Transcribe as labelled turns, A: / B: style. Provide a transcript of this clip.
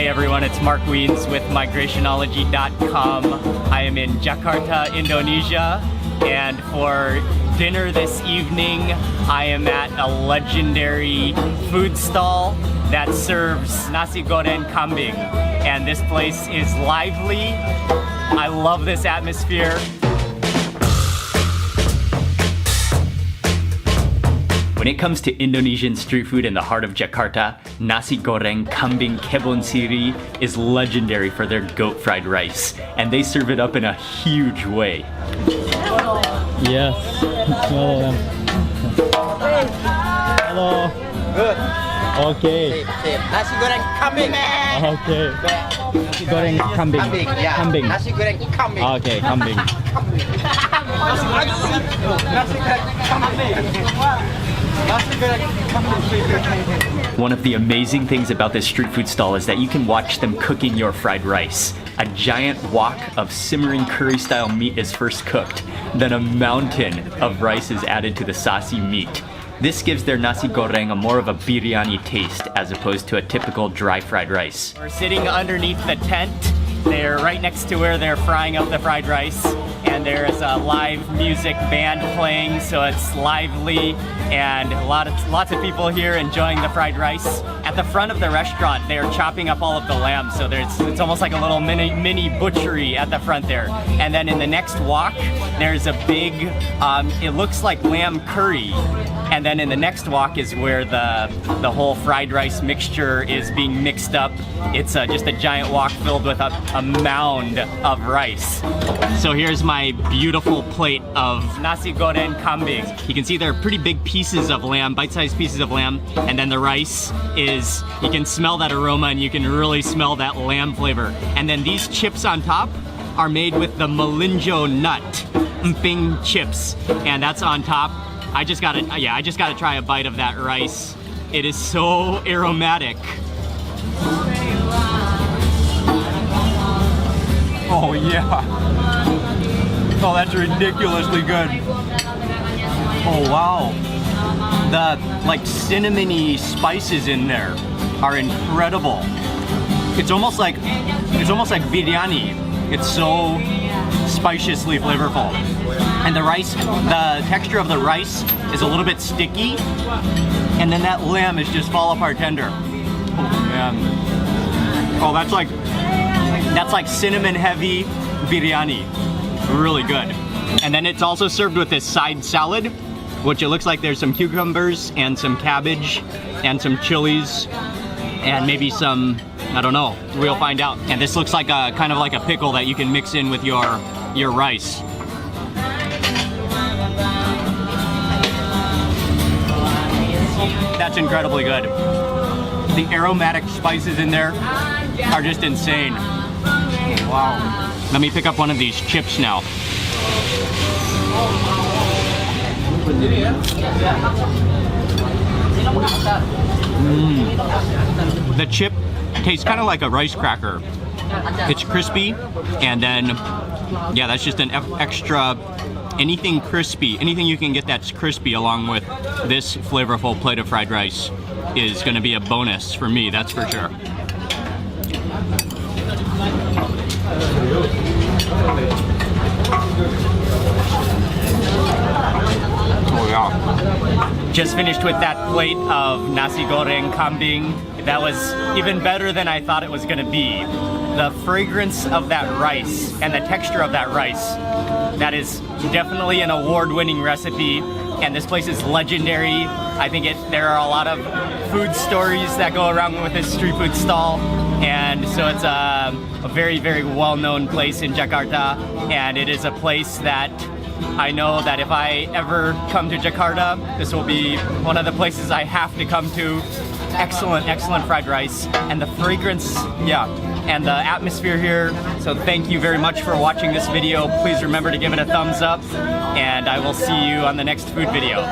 A: Hey everyone, it's Mark Wiens with migrationology.com. I am in Jakarta, Indonesia, and for dinner this evening, I am at a legendary food stall that serves Nasi Goreng Kambing. And this place is lively. I love this atmosphere. When it comes to Indonesian street food in the heart of Jakarta, Nasi Goreng Kambing Kebon Sirih is legendary for their goat fried rice, and they serve it up in a huge way.
B: Yes. Hello.
C: Good.
B: Okay.
C: Nasi goreng kambing.
B: Okay. Nasi goreng kambing.
C: Kambing, yeah.
B: Kambing.
C: Nasi goreng kambing.
B: Okay, kambing.
C: Nasi goreng kambing. Nasi goreng kambing.
A: One of the amazing things about this street food stall is that you can watch them cooking your fried rice. A giant wok of simmering curry-style meat is first cooked, then a mountain of rice is added to the saucy meat. This gives their nasi goreng a more of a biryani taste as opposed to a typical dry fried rice. We're sitting underneath the tent. They're right next to where they're frying up the fried rice, and there's a live music band playing, so it's lively, and lots of people here enjoying the fried rice. At the front of the restaurant, they're chopping up all of the lamb, so it's almost like a little mini butchery at the front there. And then in the next wok, there's a big, it looks like lamb curry. And then in the next wok is where the whole fried rice mixture is being mixed up. It's just a giant wok filled with a mound of rice. So here's my beautiful plate of Nasi Goreng Kambing. You can see there are pretty big pieces of lamb, bite-sized pieces of lamb, and then the rice is, you can smell that aroma and you can really smell that lamb flavor. And then these chips on top are made with the melinjo nut, mping chips, and that's on top. I just gotta try a bite of that rice. It is so aromatic.
D: Oh yeah. Oh, that's ridiculously good. Oh wow. The cinnamony spices in there are incredible. It's almost like biryani. It's so spiciously flavorful. And the rice, the texture of the rice is a little bit sticky, and then that lamb is just fall apart tender. Oh man. Oh, that's like cinnamon heavy biryani. Really good. And then it's also served with this side salad, which it looks like there's some cucumbers and some cabbage and some chilies and maybe some, I don't know, we'll find out. And this looks like a kind of like a pickle that you can mix in with your rice. That's incredibly good. The aromatic spices in there are just insane. Wow. Let me pick up one of these chips now. The chip tastes kind of like a rice cracker. It's crispy, and then, yeah, that's just an extra, anything crispy, anything you can get that's crispy along with this flavorful plate of fried rice is gonna be a bonus for me, that's for sure. Oh yeah. Just finished with that plate of Nasi Goreng Kambing. That was even better than I thought it was gonna be. The fragrance of that rice and the texture of that rice, that is definitely an award-winning recipe, and this place is legendary. I think there are a lot of food stories that go around with this street food stall, and so it's a very, very well-known place in Jakarta, and it is a place that I know that if I ever come to Jakarta, this will be one of the places I have to come to. Excellent, excellent fried rice, and the fragrance, yeah, and the atmosphere here. So thank you very much for watching this video. Please remember to give it a thumbs up, and I will see you on the next food video.